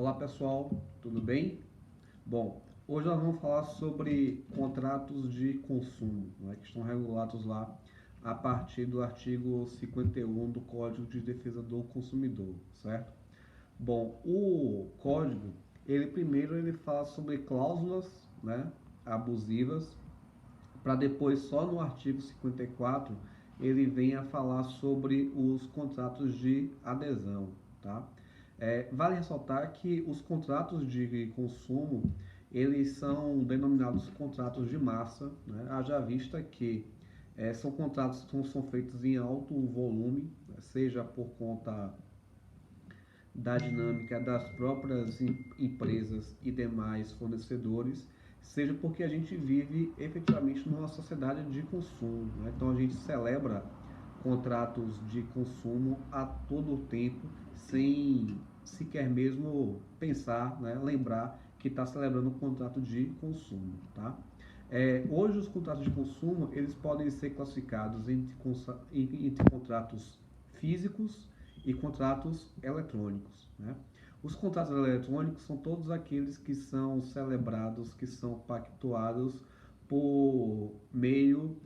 Olá pessoal, tudo bem? Bom, hoje nós vamos falar sobre contratos de consumo, né, que estão regulados lá a partir do artigo 51 do Código de Defesa do Consumidor, certo? Bom, o código, ele fala sobre cláusulas, né, abusivas, para depois só no artigo 54 ele vem a falar sobre os contratos de adesão, tá? Vale ressaltar que os contratos de consumo eles são denominados contratos de massa, né? Haja vista que são contratos que são feitos em alto volume, né? Seja por conta da dinâmica das próprias empresas e demais fornecedores, seja porque a gente vive efetivamente numa sociedade de consumo, né? Então a gente celebra contratos de consumo a todo o tempo, sem sequer mesmo pensar, né? Lembrar que está celebrando um contrato de consumo, tá? Hoje os contratos de consumo eles podem ser classificados entre contratos físicos e contratos eletrônicos, né? Os contratos eletrônicos são todos aqueles que são celebrados, que são pactuados por meio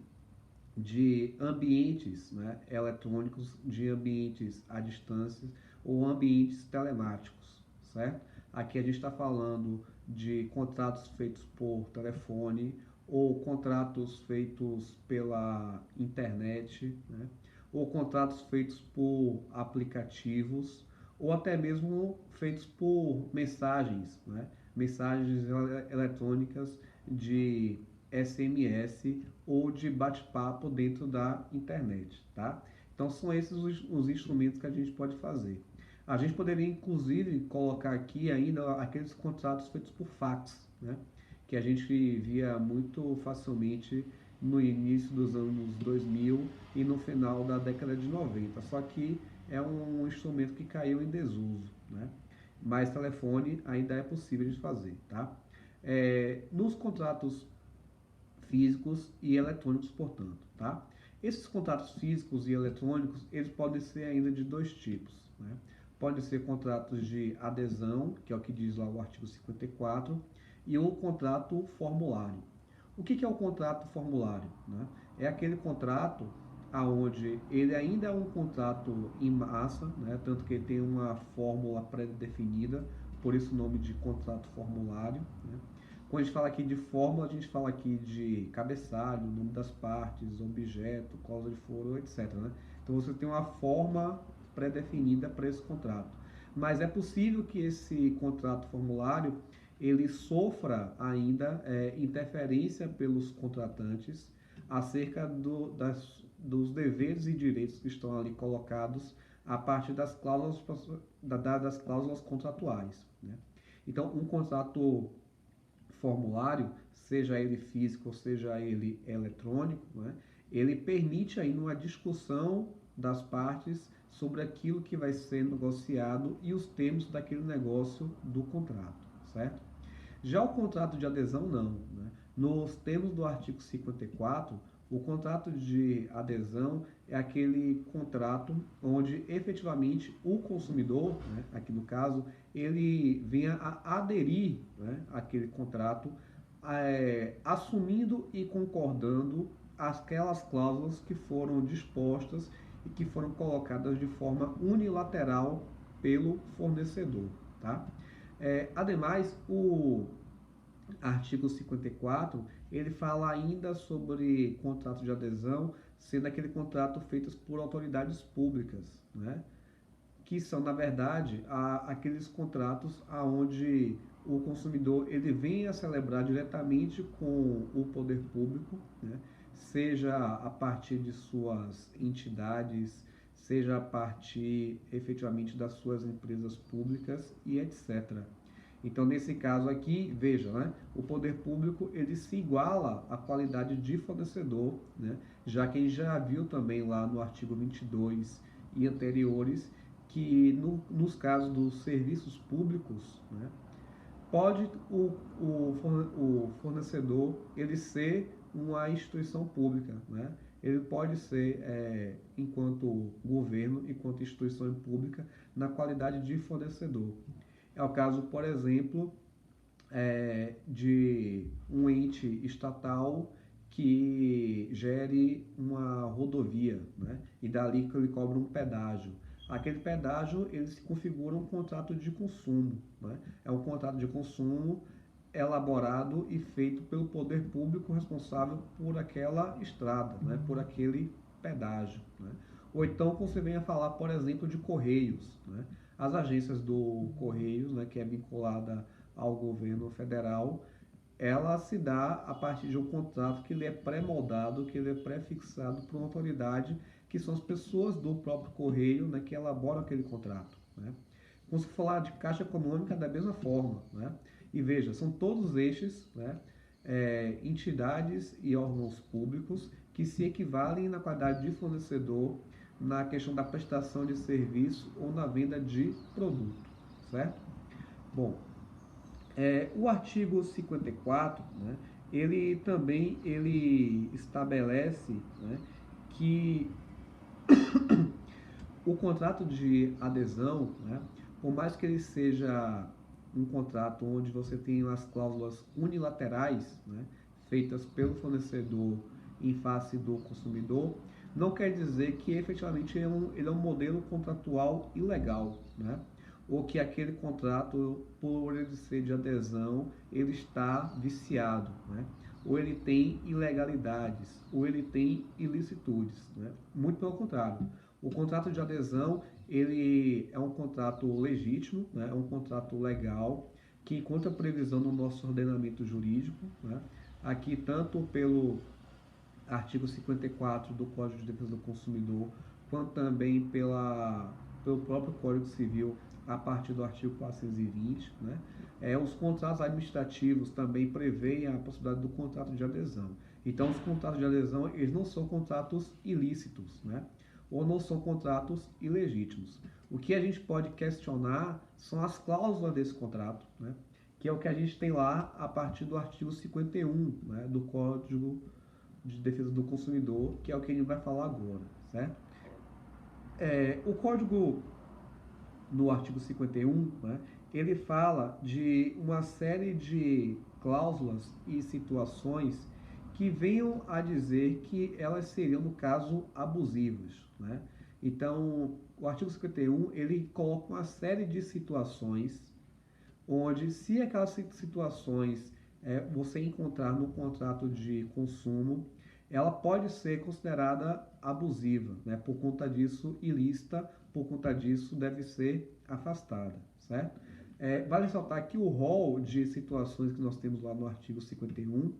de ambientes, né, eletrônicos, de ambientes à distância ou ambientes telemáticos, certo? Aqui a gente está falando de contratos feitos por telefone ou contratos feitos pela internet, né? Ou contratos feitos por aplicativos ou até mesmo feitos por mensagens, né? Mensagens eletrônicas de SMS ou de bate-papo dentro da internet, tá? Então são esses os instrumentos que a gente pode fazer. A gente poderia inclusive colocar aqui ainda aqueles contratos feitos por fax, né? Que a gente via muito facilmente no início dos anos 2000 e no final da década de 90. Só que é um instrumento que caiu em desuso, né? Mas telefone ainda é possível de fazer, tá? Nos contratos físicos e eletrônicos, portanto, tá? Esses contratos físicos e eletrônicos, eles podem ser ainda de dois tipos, né? Podem ser contratos de adesão, que é o que diz lá o artigo 54, e o contrato formulário. O que é o contrato formulário, né? É aquele contrato aonde ele ainda é um contrato em massa, né? Tanto que ele tem uma fórmula pré-definida, por isso o nome de contrato formulário, né? Quando a gente fala aqui de fórmula, a gente fala aqui de cabeçalho, nome das partes, objeto, causa de foro, etc, né? Então você tem uma forma pré-definida para esse contrato. Mas é possível que esse contrato formulário ele sofra ainda interferência pelos contratantes acerca dos deveres e direitos que estão ali colocados a partir das cláusulas contratuais, né? Então, um contrato formulário, seja ele físico ou seja ele eletrônico, né, ele permite aí uma discussão das partes sobre aquilo que vai ser negociado e os termos daquele negócio do contrato, certo? Já o contrato de adesão não, né? Nos termos do artigo 54, o contrato de adesão é aquele contrato onde efetivamente o consumidor, né, aqui no caso, ele venha a aderir, né, àquele contrato, assumindo e concordando aquelas cláusulas que foram dispostas e que foram colocadas de forma unilateral pelo fornecedor, tá? Ademais, o artigo 54, ele fala ainda sobre contrato de adesão, sendo aquele contrato feito por autoridades públicas, né? Que são, na verdade, aqueles contratos aonde o consumidor ele vem a celebrar diretamente com o poder público, né? Seja a partir de suas entidades, seja a partir efetivamente das suas empresas públicas e etc. Então, nesse caso aqui, veja, né, o poder público ele se iguala à qualidade de fornecedor, né, já que a gente já viu também lá no artigo 22 e anteriores que nos casos dos serviços públicos, né, pode o fornecedor ele ser uma instituição pública, né? Ele pode ser, enquanto governo, enquanto instituição pública, na qualidade de fornecedor. É o caso, por exemplo, de um ente estatal que gere uma rodovia, né? E dali que ele cobra um pedágio. Aquele pedágio, ele se configura um contrato de consumo, né? É um contrato de consumo elaborado e feito pelo poder público responsável por aquela estrada, né? Por aquele pedágio, né? Ou então você venha falar, por exemplo, de Correios, né? As agências do Correios, né, que é vinculada ao governo federal, ela se dá a partir de um contrato que ele é pré-moldado, que ele é pré-fixado por uma autoridade, que são as pessoas do próprio Correio, né, que elaboram aquele contrato, né? Quando se falar de Caixa Econômica, da mesma forma, né? E veja, são todos estes, né, entidades e órgãos públicos que se equivalem na qualidade de fornecedor na questão da prestação de serviço ou na venda de produto, certo? Bom, o artigo 54, né, ele também estabelece, né, que o contrato de adesão, né, por mais que ele seja um contrato onde você tem as cláusulas unilaterais, né, feitas pelo fornecedor em face do consumidor, não quer dizer que efetivamente ele é um modelo contratual ilegal, né? Ou que aquele contrato, por ele ser de adesão, ele está viciado, né? Ou ele tem ilegalidades, ou ele tem ilicitudes, né? Muito pelo contrário. O contrato de adesão, ele é um contrato legítimo, né? É um contrato legal, que encontra previsão no nosso ordenamento jurídico, né? Aqui, tanto pelo artigo 54 do Código de Defesa do Consumidor, quanto também pelo próprio Código Civil, a partir do artigo 420, né? Os contratos administrativos também prevêem a possibilidade do contrato de adesão. Então, os contratos de adesão, eles não são contratos ilícitos, né? Ou não são contratos ilegítimos. O que a gente pode questionar são as cláusulas desse contrato, né? Que é o que a gente tem lá a partir do artigo 51, né? Do Código de Defesa do Consumidor, que é o que a gente vai falar agora, certo? O código, no artigo 51, né, ele fala de uma série de cláusulas e situações que venham a dizer que elas seriam, no caso, abusivas, né? Então, o artigo 51, ele coloca uma série de situações onde, se aquelas situações você encontrar no contrato de consumo, ela pode ser considerada abusiva, né? Por conta disso, ilícita, por conta disso, deve ser afastada, certo? Vale ressaltar que o rol de situações que nós temos lá no artigo 51,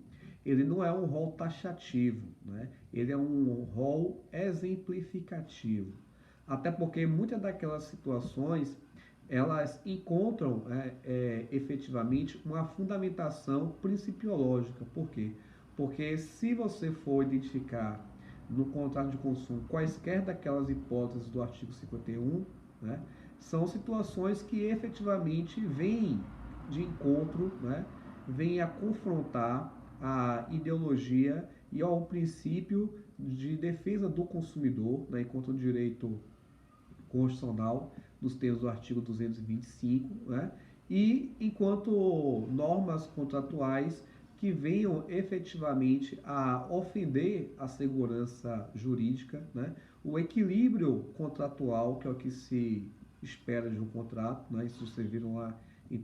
ele não é um rol taxativo, né? Ele é um rol exemplificativo. Até porque muitas daquelas situações elas encontram efetivamente uma fundamentação principiológica. Por quê? Porque se você for identificar no contrato de consumo quaisquer daquelas hipóteses do artigo 51, né, são situações que efetivamente vêm de encontro, né, vêm a confrontar a ideologia e ao princípio de defesa do consumidor, né, enquanto direito constitucional nos termos do artigo 225, né? E enquanto normas contratuais que venham efetivamente a ofender a segurança jurídica, né? O equilíbrio contratual, que é o que se espera de um contrato, né? Isso vocês viram lá em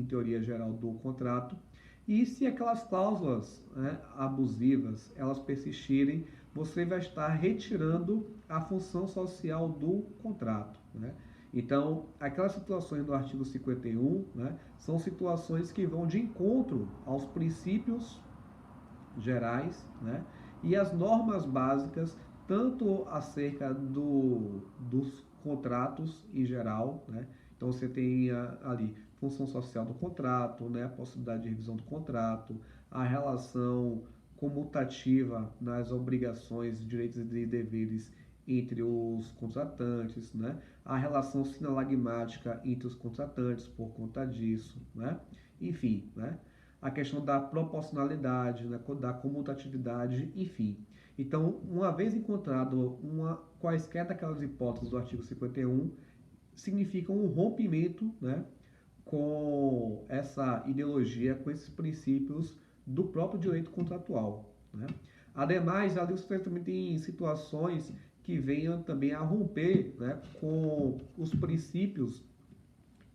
teoria geral do contrato. E se aquelas cláusulas, né, abusivas elas persistirem, você vai estar retirando a função social do contrato, né? Então, aquelas situações do artigo 51, né, são situações que vão de encontro aos princípios gerais, né, e as normas básicas, tanto acerca dos contratos em geral, né? Então você tem ali função social do contrato, né, a possibilidade de revisão do contrato, a relação comutativa nas obrigações, direitos e deveres entre os contratantes, né? A relação sinalagmática entre os contratantes por conta disso, né? Enfim, né? A questão da proporcionalidade, né? Da comutatividade, enfim. Então, uma vez encontrado quaisquer daquelas hipóteses do artigo 51, significam um rompimento, né? com essa ideologia, com esses princípios do próprio direito contratual, né? Ademais, ali você também tem situações que venham também a romper, né, com os princípios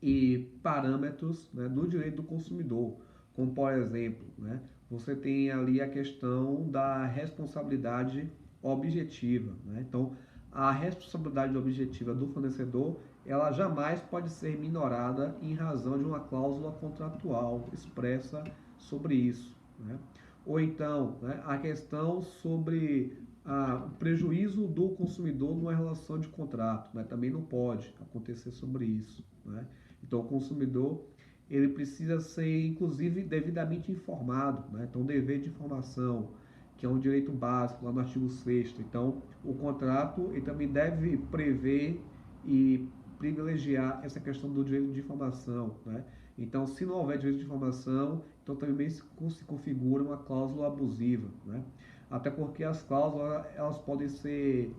e parâmetros, né, do direito do consumidor, como por exemplo, né, você tem ali a questão da responsabilidade objetiva, né? Então, a responsabilidade objetiva do fornecedor, ela jamais pode ser minorada em razão de uma cláusula contratual expressa sobre isso, né? Ou então, né, a questão sobre o prejuízo do consumidor numa relação de contrato, né, também não pode acontecer sobre isso, né? Então, o consumidor ele precisa ser, inclusive, devidamente informado, né? Então, o dever de informação, que é um direito básico, lá no artigo 6º. Então, o contrato ele também deve prever e privilegiar essa questão do direito de informação, né? Então, se não houver direito de informação, então também se configura uma cláusula abusiva, né? Até porque as cláusulas elas podem ser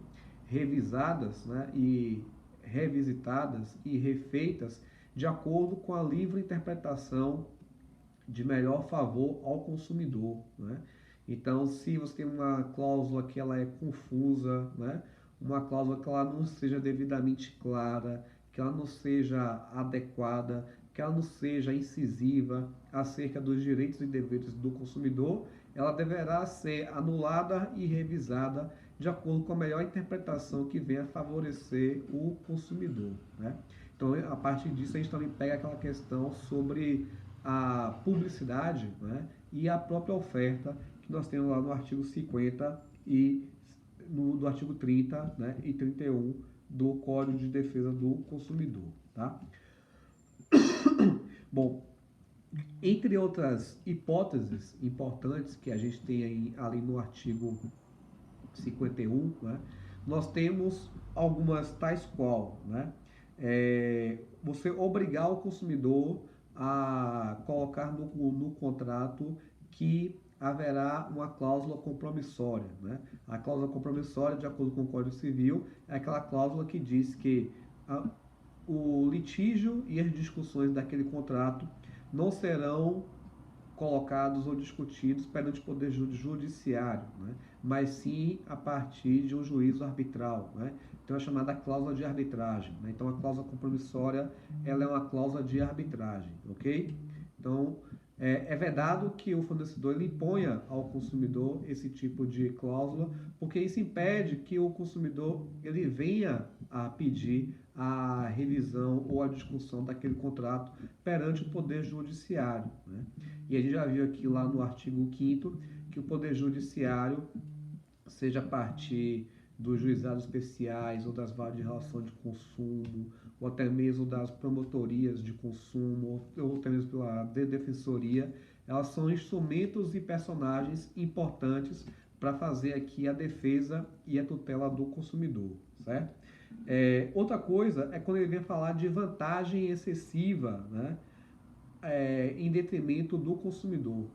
revisadas, né, e revisitadas e refeitas de acordo com a livre interpretação de melhor favor ao consumidor, né? Então, se você tem uma cláusula que ela é confusa, né? Uma cláusula que ela não seja devidamente clara, que ela não seja adequada, que ela não seja incisiva acerca dos direitos e deveres do consumidor, ela deverá ser anulada e revisada de acordo com a melhor interpretação que venha favorecer o consumidor, né? Então, a partir disso, a gente também pega aquela questão sobre a publicidade, né, e a própria oferta que nós temos lá no artigo 50 e do artigo 30, né, e 31 do Código de Defesa do Consumidor. Tá? Bom, entre outras hipóteses importantes que a gente tem aí, ali no artigo 51, né, nós temos algumas tais qual, né, você obrigar o consumidor a colocar no contrato que haverá uma cláusula compromissória, né? A cláusula compromissória, de acordo com o Código Civil, é aquela cláusula que diz que o litígio e as discussões daquele contrato não serão colocados ou discutidos perante o Poder Judiciário, né? Mas sim a partir de um juízo arbitral, né? Então é chamada cláusula de arbitragem, né? Então a cláusula compromissória ela é uma cláusula de arbitragem, ok? Então é vedado que o fornecedor ele imponha ao consumidor esse tipo de cláusula, porque isso impede que o consumidor ele venha a pedir a revisão ou a discussão daquele contrato perante o Poder Judiciário, né? E a gente já viu aqui lá no artigo 5º que o Poder Judiciário, seja a partir dos juizados especiais ou das varas de relação de consumo, ou até mesmo das promotorias de consumo, ou até mesmo pela defensoria, elas são instrumentos e personagens importantes para fazer aqui a defesa e a tutela do consumidor, certo? Outra coisa é quando ele vem falar de vantagem excessiva, né, em detrimento do consumidor,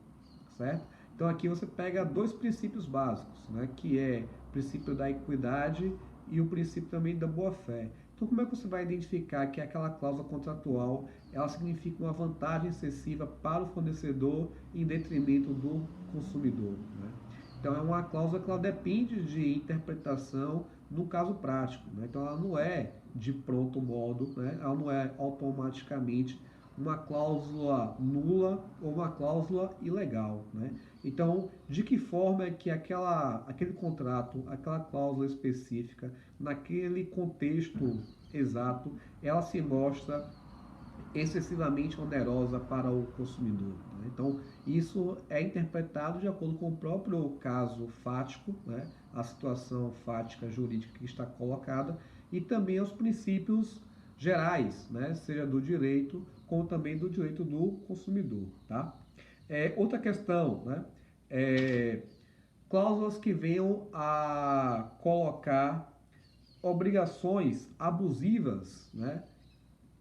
certo? Então aqui você pega dois princípios básicos, né, que é o princípio da equidade e o princípio também da boa-fé. Então como é que você vai identificar que aquela cláusula contratual ela significa uma vantagem excessiva para o fornecedor em detrimento do consumidor, né? Então é uma cláusula que ela depende de interpretação no caso prático, né? Então ela não é de pronto modo, né? Ela não é automaticamente uma cláusula nula ou uma cláusula ilegal, né? Então, de que forma é que aquele contrato, aquela cláusula específica, naquele contexto exato, ela se mostra excessivamente onerosa para o consumidor, né? Então, isso é interpretado de acordo com o próprio caso fático, né? A situação fática jurídica que está colocada e também os princípios gerais, né? Seja do direito como também do direito do consumidor, tá? Outra questão, né? Cláusulas que venham a colocar obrigações abusivas, né,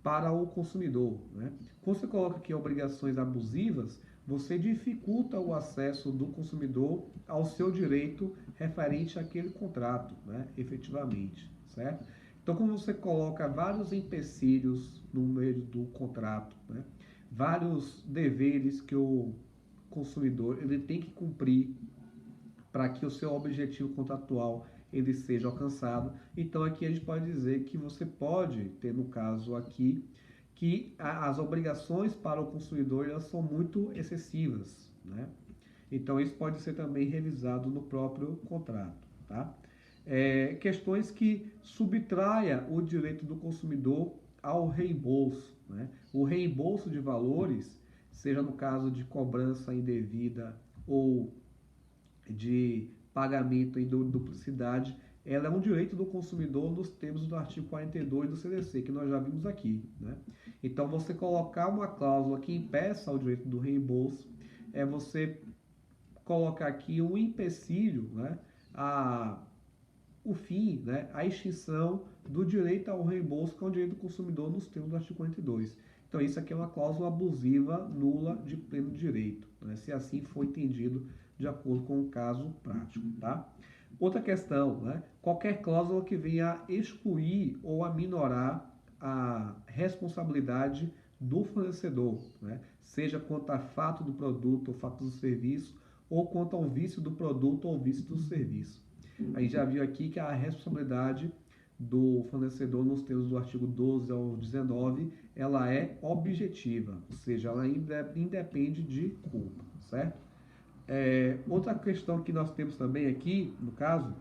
para o consumidor, né? Quando você coloca aqui obrigações abusivas, você dificulta o acesso do consumidor ao seu direito referente àquele contrato, né, efetivamente, certo? Então, quando você coloca vários empecilhos no meio do contrato, né, vários deveres que o consumidor ele tem que cumprir para que o seu objetivo contratual ele seja alcançado. Então aqui a gente pode dizer que você pode ter no caso aqui que as obrigações para o consumidor elas são muito excessivas, né? Então isso pode ser também revisado no próprio contrato, tá? Questões que subtraia o direito do consumidor ao reembolso, né? O reembolso de valores, seja no caso de cobrança indevida ou de pagamento em duplicidade, ela é um direito do consumidor nos termos do artigo 42 do CDC, que nós já vimos aqui, né? Então, você colocar uma cláusula que impeça o direito do reembolso é você colocar aqui um empecilho, né, o fim, né, a extinção do direito ao reembolso, que é o direito do consumidor nos termos do artigo 42. Então, isso aqui é uma cláusula abusiva, nula, de pleno direito, né, se assim for entendido de acordo com o caso prático, tá? Outra questão, né, qualquer cláusula que venha a excluir ou a minorar a responsabilidade do fornecedor, né, seja quanto a fato do produto ou fato do serviço, ou quanto ao vício do produto ou vício do serviço. A gente já viu aqui que a responsabilidade do fornecedor nos termos do artigo 12 ao 19, ela é objetiva, ou seja, ela independe de culpa, certo? Outra questão que nós temos também aqui, no caso,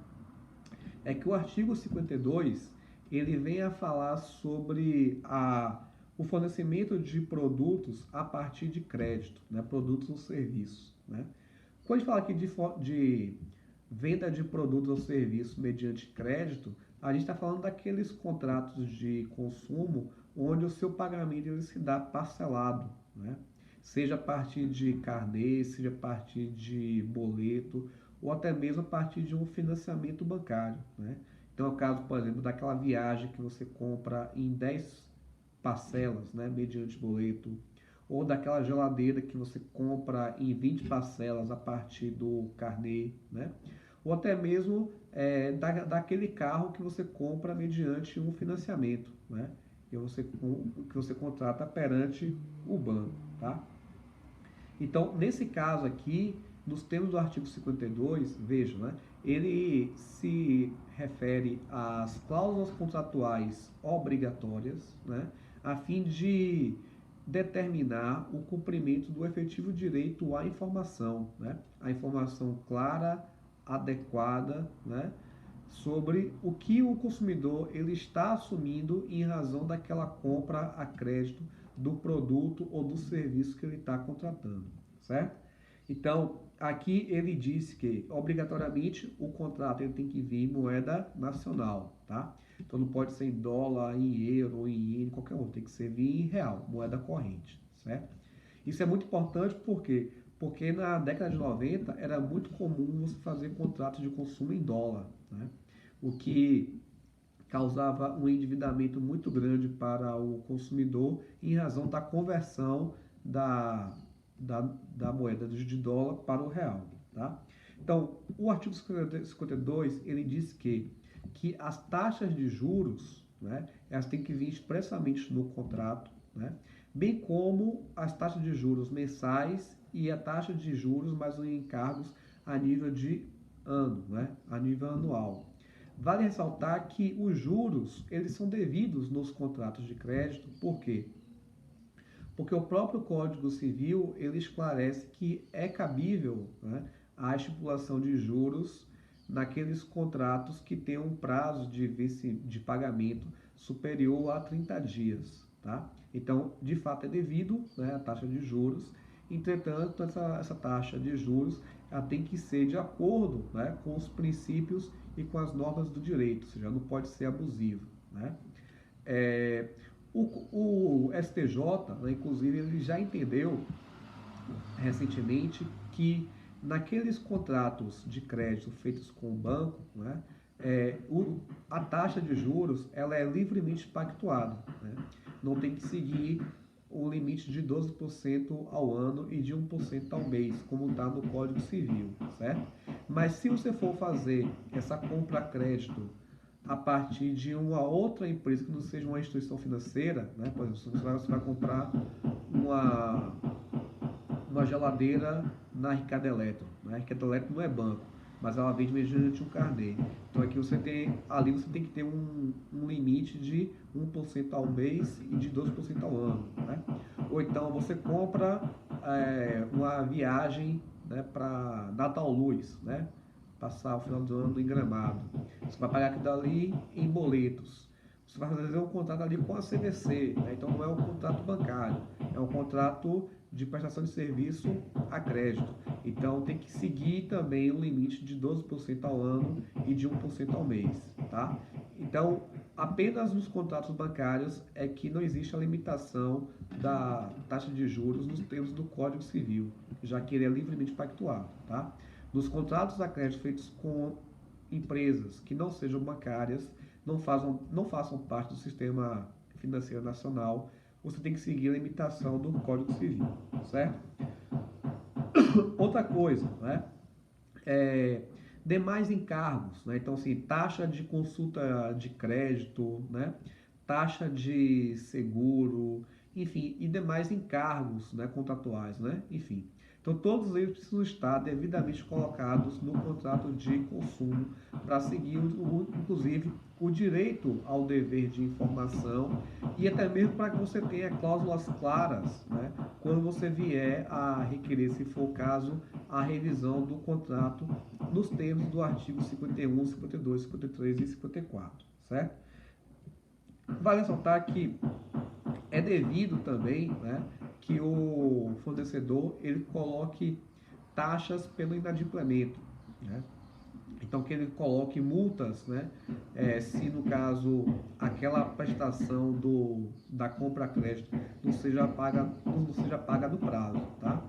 é que o artigo 52, ele vem a falar sobre o fornecimento de produtos a partir de crédito, né? Produtos ou serviços, né? Quando a gente fala aqui de venda de produtos ou serviços mediante crédito, a gente está falando daqueles contratos de consumo onde o seu pagamento ele se dá parcelado, né? Seja a partir de carnê, seja a partir de boleto, ou até mesmo a partir de um financiamento bancário, né? Então, é o caso, por exemplo, daquela viagem que você compra em 10 parcelas, né, mediante boleto, ou daquela geladeira que você compra em 20 parcelas a partir do carnê, né? Ou até mesmo daquele carro que você compra mediante um financiamento, né? Que você contrata perante o banco, tá? Então, nesse caso aqui, nos termos do artigo 52, veja, né, ele se refere às cláusulas contratuais obrigatórias, né, a fim de determinar o cumprimento do efetivo direito à informação, né, a informação clara, adequada, né, sobre o que o consumidor ele está assumindo em razão daquela compra a crédito do produto ou do serviço que ele está contratando, certo? Então, aqui ele diz que, obrigatoriamente, o contrato ele tem que vir em moeda nacional, tá? Então, não pode ser em dólar, em euro, em iene, qualquer um. Tem que ser vir em real, moeda corrente, certo? Isso é muito importante porque na década de 90 era muito comum você fazer contratos de consumo em dólar, né? O que causava um endividamento muito grande para o consumidor em razão da conversão da moeda de dólar para o real, tá? Então, o artigo 52, ele diz que as taxas de juros, né, elas têm que vir expressamente no contrato, né, bem como as taxas de juros mensais e a taxa de juros mais os encargos a nível de ano, né, a nível anual. Vale ressaltar que os juros, eles são devidos nos contratos de crédito, por quê? Porque o próprio Código Civil, ele esclarece que é cabível, né, a estipulação de juros naqueles contratos que têm um prazo de pagamento superior a 30 dias, tá? Então, de fato, é devido, né, a taxa de juros. Entretanto, essa taxa de juros ela tem que ser de acordo, né, com os princípios e com as normas do direito, ou seja, não pode ser abusivo, né? O STJ, né, inclusive, ele já entendeu recentemente que naqueles contratos de crédito feitos com o banco, né, a taxa de juros ela é livremente pactuada, né? Não tem que seguir o limite de 12% ao ano e de 1% ao mês, como está no Código Civil, certo? Mas se você for fazer essa compra a crédito a partir de uma outra empresa que não seja uma instituição financeira, né? Por exemplo, você vai comprar uma, uma geladeira na Ricardo Eletro, né? A Ricardo Eletro não é banco, mas ela vende mediante um carnê. Então aqui ali você tem que ter um limite de 1% ao mês e de 12% ao ano, né? Ou então você compra uma viagem, né, para Natal Luz, né? Passar o final do ano em Gramado. Você vai pagar aquilo dali em boletos. Você vai fazer um contrato ali com a CVC, né? Então não é um contrato bancário, é um contrato de prestação de serviço a crédito. Então tem que seguir também o limite de 12% ao ano e de 1% ao mês, tá? Então, apenas nos contratos bancários é que não existe a limitação da taxa de juros nos termos do Código Civil, já que ele é livremente pactuado, tá? Nos contratos a crédito feitos com empresas que não sejam bancárias, não façam parte do sistema financeiro nacional, você tem que seguir a limitação do Código Civil, certo? Outra coisa, né? Demais encargos, né? Então, assim, taxa de consulta de crédito, né? Taxa de seguro, enfim, e demais encargos, né, contratuais, né? Enfim. Então, todos eles precisam estar devidamente colocados no contrato de consumo para seguir, inclusive, o direito ao dever de informação e até mesmo para que você tenha cláusulas claras, né, quando você vier a requerer, se for o caso, a revisão do contrato nos termos do artigo 51, 52, 53 e 54, certo? Vale ressaltar que é devido também, né, que o fornecedor ele coloque taxas pelo inadimplemento, né? Então que ele coloque multas, né? Se no caso aquela prestação da compra a crédito não seja paga no prazo, tá?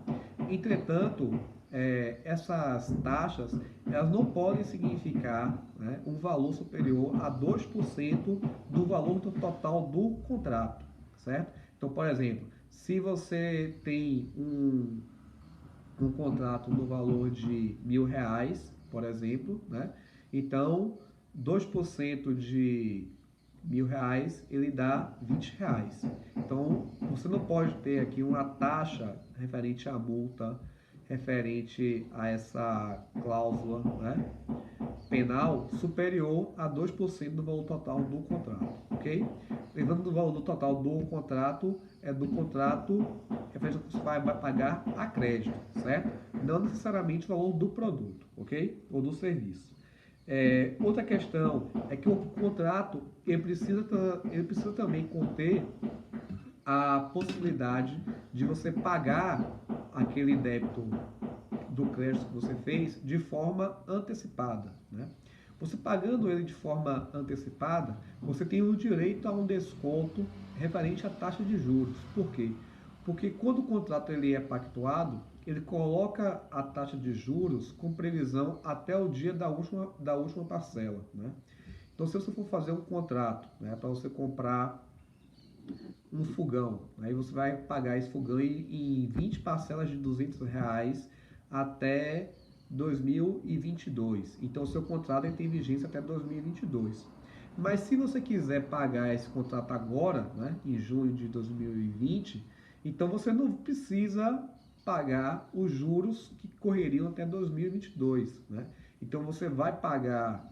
Entretanto, essas taxas elas não podem significar, né, um valor superior a 2% do valor total do contrato, certo? Então, por exemplo, se você tem um contrato no valor de R$ 1.000, por exemplo, né? Então, 2% de R$ 1.000 ele dá R$ 20. Então, você não pode ter aqui uma taxa referente à multa, referente a essa cláusula, né, penal superior a 2% do valor total do contrato, ok? Lembrando do valor total do contrato, é do contrato referente ao que você vai pagar a crédito, certo? Não necessariamente o valor do produto, ok? Ou do serviço. Outra questão é que o contrato ele precisa também conter a possibilidade de você pagar aquele débito do crédito que você fez de forma antecipada, né? Você pagando ele de forma antecipada, você tem o direito a um desconto referente à taxa de juros. Por quê? Porque quando o contrato ele é pactuado, ele coloca a taxa de juros com previsão até o dia da última parcela, né? Então, se você for fazer um contrato, né, para você comprar um fogão, aí você vai pagar esse fogão em 20 parcelas de R$ 200 até 2022. Então, o seu contrato tem vigência até 2022. Mas se você quiser pagar esse contrato agora, né, em junho de 2020, então você não precisa pagar os juros que correriam até 2022, né? Então você vai pagar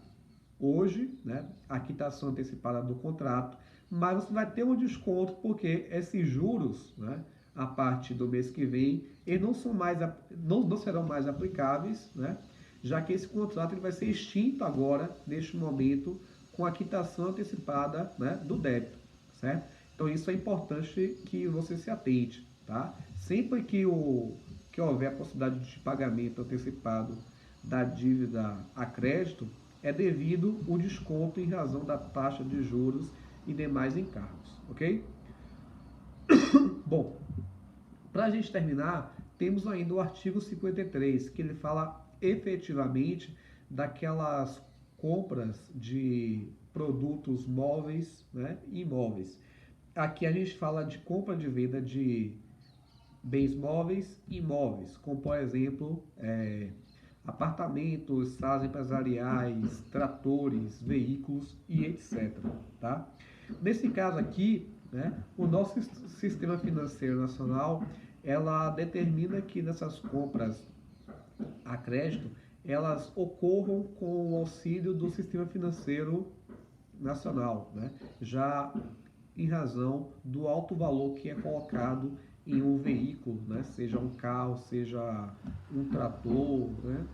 hoje, né, a quitação antecipada do contrato, mas você vai ter um desconto porque esses juros, né, a partir do mês que vem, eles não serão mais aplicáveis, né, já que esse contrato ele vai ser extinto agora, neste momento, com a quitação antecipada, né, do débito, certo? Então isso é importante que você se atente, tá? Sempre que houver a possibilidade de pagamento antecipado da dívida a crédito, é devido o desconto em razão da taxa de juros e demais encargos, ok? Bom, para a gente terminar, temos ainda o artigo 53, que ele fala efetivamente daquelas compras de produtos móveis, né, e imóveis. Aqui a gente fala de compra de venda de bens móveis e imóveis, como por exemplo, apartamentos, salas empresariais, tratores, veículos e etc. Tá? Nesse caso aqui, né, o nosso sistema financeiro nacional, ela determina que nessas compras a crédito, elas ocorram com o auxílio do sistema financeiro nacional, né? Já em razão do alto valor que é colocado em um veículo, né? Seja um carro, seja um trator, né?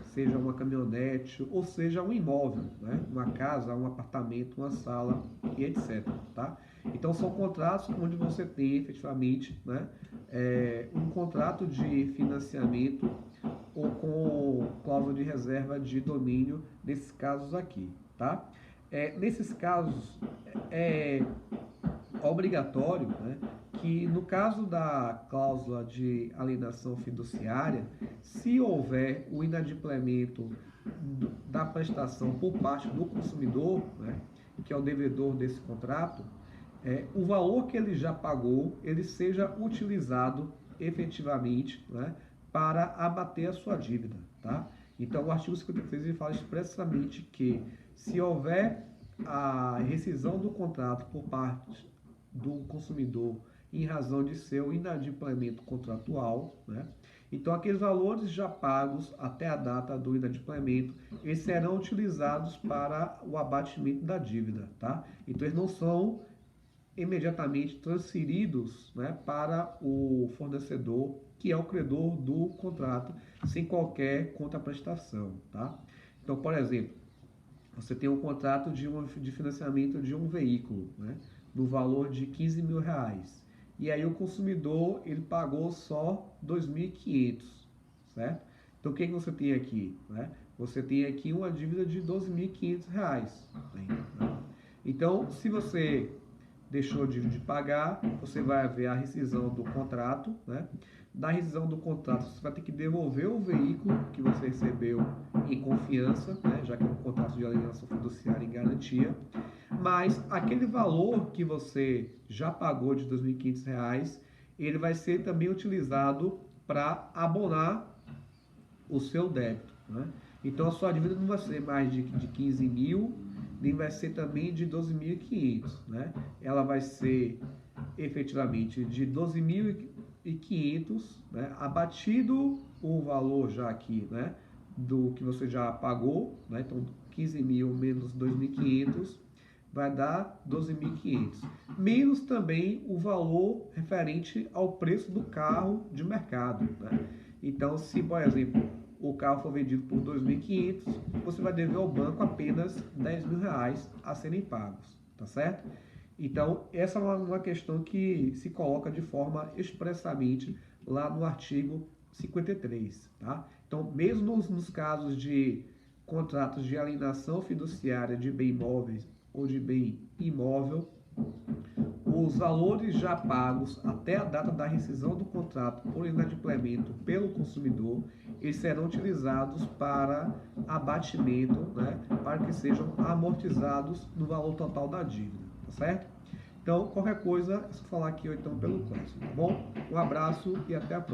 Seja uma caminhonete, ou seja um imóvel, né? Uma casa, um apartamento, uma sala e etc. Tá? Então são contratos onde você tem efetivamente, né? Um contrato de financiamento ou com cláusula de reserva de domínio nesses casos aqui. Tá? Nesses casos, é obrigatório, né, que no caso da cláusula de alienação fiduciária, se houver o inadimplemento da prestação por parte do consumidor, né, que é o devedor desse contrato, o valor que ele já pagou, ele seja utilizado efetivamente, né, para abater a sua dívida. Tá? Então, o artigo 53 ele fala expressamente que se houver a rescisão do contrato por parte do consumidor em razão de seu inadimplemento contratual, né? Então, aqueles valores já pagos até a data do inadimplemento, eles serão utilizados para o abatimento da dívida, tá? Então, eles não são imediatamente transferidos, né, para o fornecedor, que é o credor do contrato, sem qualquer contraprestação, tá? Então, por exemplo, você tem um contrato de financiamento de um veículo, né, no valor de R$ 15.000. E aí o consumidor ele pagou só 2.500, certo? Então o que você tem aqui? Né? Você tem aqui uma dívida de R$ 12.500. Né? Então, se você deixou de pagar, você vai haver a rescisão do contrato, né? Da rescisão do contrato, você vai ter que devolver o veículo que você recebeu em confiança, né? Já que é um contrato de alienação fiduciária em garantia, mas aquele valor que você já pagou de R$ 2.500, ele vai ser também utilizado para abonar o seu débito, né? Então a sua dívida não vai ser mais de 15 mil, nem vai ser também de 12.500, né? Ela vai ser efetivamente de 12.500, né? Abatido o valor já aqui, né? Do que você já pagou, né? Então 15 mil menos 2.500 vai dar 12.500. Menos também o valor referente ao preço do carro de mercado, né? Então, se, por exemplo, o carro for vendido por 2.500, você vai dever ao banco apenas R$ 10.000 a serem pagos, tá certo? Então, essa é uma questão que se coloca de forma expressamente lá no artigo 53, tá? Então, mesmo nos casos de contratos de alienação fiduciária de bem imóveis ou de bem imóvel, os valores já pagos até a data da rescisão do contrato por inadimplemento pelo consumidor, eles serão utilizados para abatimento, né, para que sejam amortizados no valor total da dívida, tá certo? Então, qualquer coisa, é só falar aqui ou então pelo próximo, tá bom? Um abraço e até a próxima.